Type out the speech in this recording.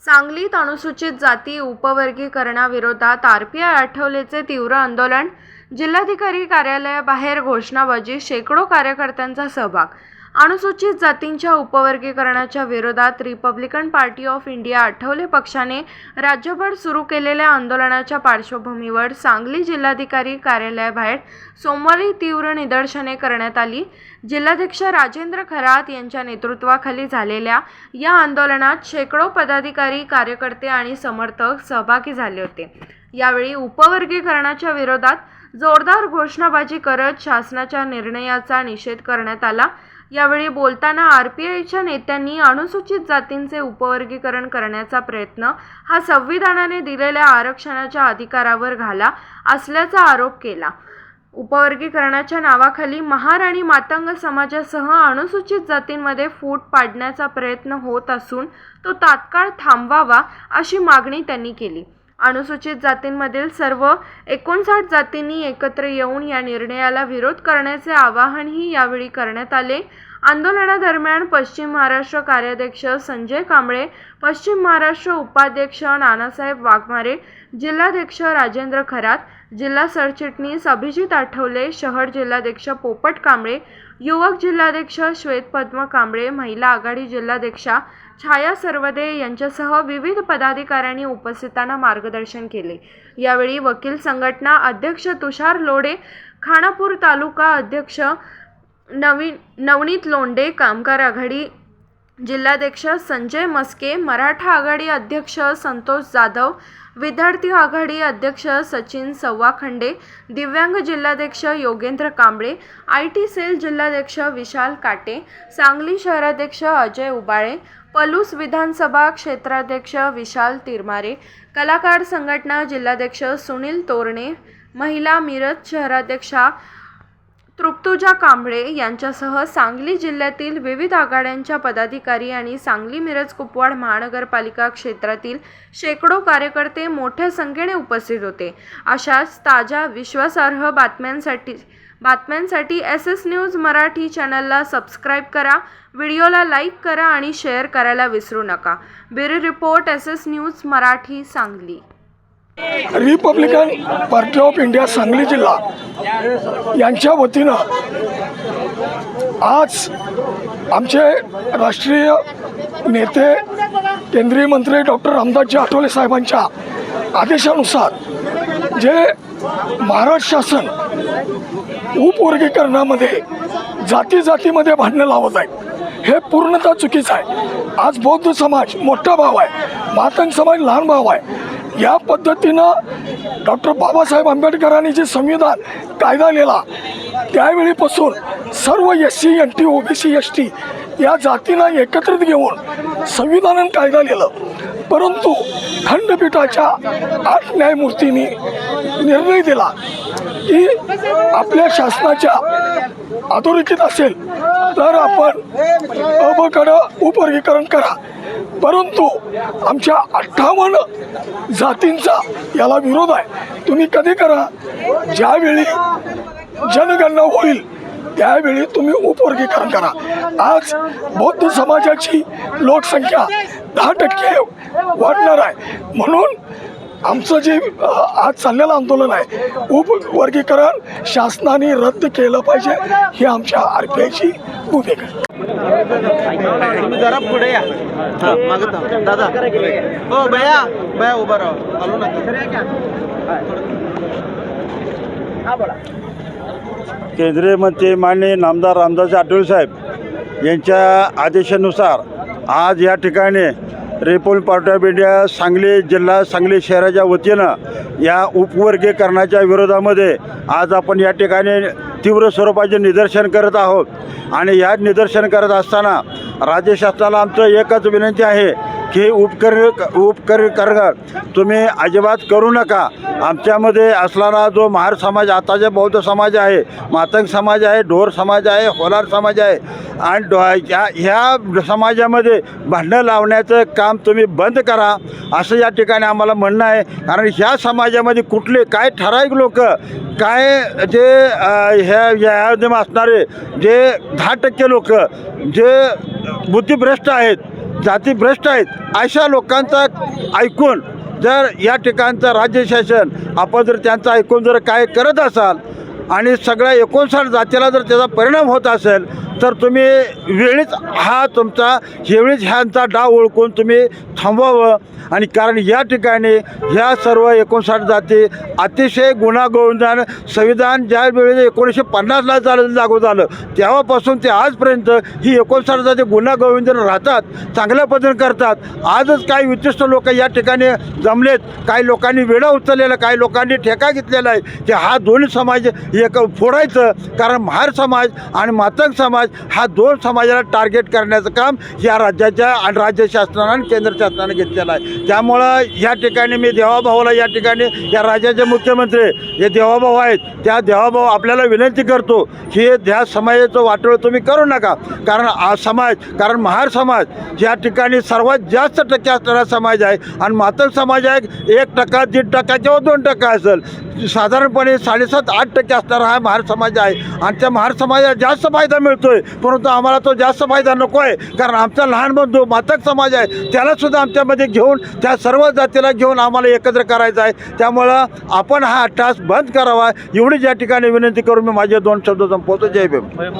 सांगलीत अनुसूचित जाती उपवर्गीकरणाविरोधात आरपीआय आठवलेचे तीव्र आंदोलन, जिल्हाधिकारी कार्यालयाबाहेर घोषणाबाजी, शेकडो कार्यकर्त्यांचा सहभाग. अनुसूचित जातींच्या उपवर्गीकरणाच्या विरोधात Republican party of India Athawale पक्षाने राज्यभर सुरू केलेल्या आंदोलनाच्या पार्श्वभूमीवर सांगली जिल्हाधिकारी कार्यालयाबाहेर सोमवारी तीव्र निदर्शने करण्यात आली. जिल्हाध्यक्ष राजेंद्र खरात यांच्या नेतृत्वाखाली झालेल्या या आंदोलनात शेकडो पदाधिकारी, कार्यकर्ते आणि समर्थक सहभागी झाले होते. यावेळी उपवर्गीकरणाच्या विरोधात जोरदार घोषणाबाजी करत शासनाच्या निर्णयाचा निषेध करण्यात आला. यावेळी बोलताना आरपीआयच्या नेत्यांनी अनुसूचित जातींचे उपवर्गीकरण करण्याचा प्रयत्न हा संविधानाने दिलेल्या आरक्षणाच्या अधिकारावर घाला असल्याचा आरोप केला. उपवर्गीकरणाच्या नावाखाली महार आणि मातंग समाजासह अनुसूचित जातींमध्ये फूट पाडण्याचा प्रयत्न होत असून तो तात्काळ थांबवावा अशी मागणी त्यांनी केली. अनुसूचित जातींमधील सर्व 59 जातींनी एकत्र येऊन या निर्णयाला विरोध करण्याचे आवाहनही यावेळी करण्यात आले. आंदोलनादरम्यान पश्चिम महाराष्ट्र कार्याध्यक्ष संजय कांबळे, पश्चिम महाराष्ट्र उपाध्यक्ष नानासाहेब वाघमारे, जिल्हाध्यक्ष राजेंद्र खरात, जिल्हा सरचिटणीस अभिजित आठवले, शहर जिल्हाध्यक्ष पोपट कांबळे, युवक जिल्हाध्यक्ष श्वेतपद्म कांबळे, महिला आघाडी जिल्हाध्यक्षा छाया सरवदे यांच्यासह विविध पदाधिकाऱ्यांनी उपस्थितांना मार्गदर्शन केले. यावेळी वकील संघटना अध्यक्ष तुषार लोडे, खानापूर तालुका अध्यक्ष नवनीत लोंढे, कामगार आघाडी जिल्हाध्यक्ष संजय मस्के, मराठा आघाडी अध्यक्ष संतोष जाधव, विद्यार्थी आघाडी अध्यक्ष सचिन सव्वाखंडे, दिव्यांग जिल्हाध्यक्ष योगेंद्र कांबळे, IT सेल जिल्हाध्यक्ष विशाल काटे, सांगली शहराध्यक्ष अजय उबाळे, पलूस विधानसभा क्षेत्राध्यक्ष विशाल तिरमारे, कलाकार संघटना जिल्हाध्यक्ष सुनील तोरणे, महिला मिरज शहराध्यक्षा तृप्तुजा कांबळे यांच्यासह सांगली जिल्ह्यातील विविध आघाड्यांच्या पदाधिकारी आणि सांगली मिरज कुपवाड महानगरपालिका क्षेत्रातील शेकडो कार्यकर्ते मोठ्या संख्येने उपस्थित होते. अशाच ताज्या विश्वासार्ह बातम्यांसाठी SS न्यूज मराठी चॅनलला सबस्क्राईब करा, व्हिडिओला लाईक करा आणि शेअर करायला विसरू नका. Bureau report SS news Marathi, Sangli. Republican party of India Sangli जिल्हा यांच्या वतीनं आज आमचे राष्ट्रीय नेते केंद्रीय मंत्री डॉक्टर रामदासजी आठवले साहेबांच्या आदेशानुसार जे महाराष्ट्र शासन उपवर्गीकरणामध्ये जातीमध्ये भांडणं लावत आहे, हे पूर्णतः चुकीचं आहे. आज बौद्ध समाज मोठा भाव आहे, मातंग समाज लहान भाव आहे. या पद्धतीनं डॉक्टर बाबासाहेब आंबेडकरांनी जे संविधान कायदा लिहिला त्यावेळीपासून सर्व SC NT OBC ST या जातींना एकत्रित घेऊन संविधानानं कायदा लिहिलं. परंतु खंडपीठाच्या 8 न्यायमूर्तींनी निर्णय दिला की आपल्या शासनाच्या अधोरेखित असेल तर आपण अबकडं उपवर्गीकरण करा. परंतु आमच्या 58 जातींचा याला विरोध आहे. तुम्ही कधी करा, ज्यावेळी जनगणना होईल त्यावेळी तुम्ही उपवर्गीकरण करा. आज बौद्ध समाजाची लोकसंख्या 10% वाढणार आहे. म्हणून आमचं जे आज चाललेलं आंदोलन आहे, उपवर्गीकरण शासनाने रद्द केलं पाहिजे, ही आमच्या RPIची भूमिका आहे. तुम्ही जरा पुढे या, मागत दादा. हो बया उभा राहा, आलो ना. केंद्रीय मंत्री माननीय नामदार रामदास आठवले साहेब यांच्या आदेशानुसार आज या ठिकाणी Republican party of India Sangli जिल्हा, सांगली शहराच्या वतीनं या उपवर्गीकरणाच्या विरोधामध्ये आज आपण या ठिकाणी तीव्र स्वरूपाचे निदर्शन करत आहोत. आणि या निदर्शन करत असताना राज्य शासनाला आमचं एकच विनंती आहे की उपवर्गीकरण तुम्ही अजिबात करू नका. आमच्यामध्ये असणारा जो महार समाज, आता जे बौद्ध समाज आहे, मातंग समाज आहे, ढोर समाज आहे, होलार समाज आहे आणि ह्या समाजामध्ये भांडणं लावण्याचं काम तुम्ही बंद करा असं या ठिकाणी आम्हाला म्हणणं आहे. कारण ह्या समाजामध्ये कुठले काय ठराविक लोक काय जे ह्या असणारे जे 10% लोक जे बुद्धिभ्रष्ट आहेत जाती भ्रष्ट आहेत अशा लोकांचा ऐकून जर या ठिकाणचं राज्य शासन आपण जर त्यांचं ऐकून जर काय करत असाल आणि सगळ्या 59 जातीला जर त्याचा परिणाम होत असेल तर तुम्ही वेळीच हा तुमचा वेळीच ह्यांचा डाव ओळखून तुम्ही थांबवावं. आणि कारण या ठिकाणी ह्या सर्व 59 जाती अतिशय गुण्यागोविंदानं संविधान ज्या वेळेस 1950ला लागू झालं तेव्हापासून ते आजपर्यंत ही 59 जाती गुण्यागोविंदानं राहतात, चांगल्या पद्धतीने करतात. आजच काही विशिष्ट लोक या ठिकाणी जमलेत, काही लोकांनी वेढा उचललेला, काही लोकांनी ठेका घेतलेला आहे की हा दोन्ही समाज एक फोडायचं. कारण महार समाज आणि मातंग समाज हा 2 समाजाला टार्गेट करण्याचं काम या राज्याच्या आणि राज्य शासनानं आणि केंद्र शासनानं घेतलेलं आहे. त्यामुळं या ठिकाणी मी देवाभाऊला या ठिकाणी या राज्याचे मुख्यमंत्री हे देवाभाऊ आहेत, त्या देवाभाऊ आपल्याला विनंती करतो की ह्या समाजाचं वाटोळं तुम्ही करू नका. कारण महार समाज या ठिकाणी सर्वात जास्त टक्के असणारा समाज आहे आणि मातंग समाज आहे 1%, 1.5% किंवा 2% असेल. साधारणपणे 7.5-8% असणारा हा महार समाज आहे आणि त्या महार समाजाला जास्त फायदा मिळतोय, परंतु आम्हाला तो जास्त फायदा नको आहे. कारण आमचा लहान बंधू मातंग समाज आहे त्यालासुद्धा आमच्यामध्ये घेऊन त्या सर्व जातीला घेऊन आम्हाला एकत्र करायचं आहे. त्यामुळं आपण हा अट्टहास बंद करावा एवढीच या ठिकाणी विनंती करून मी माझे 2 शब्द संपवतो. जय भीम.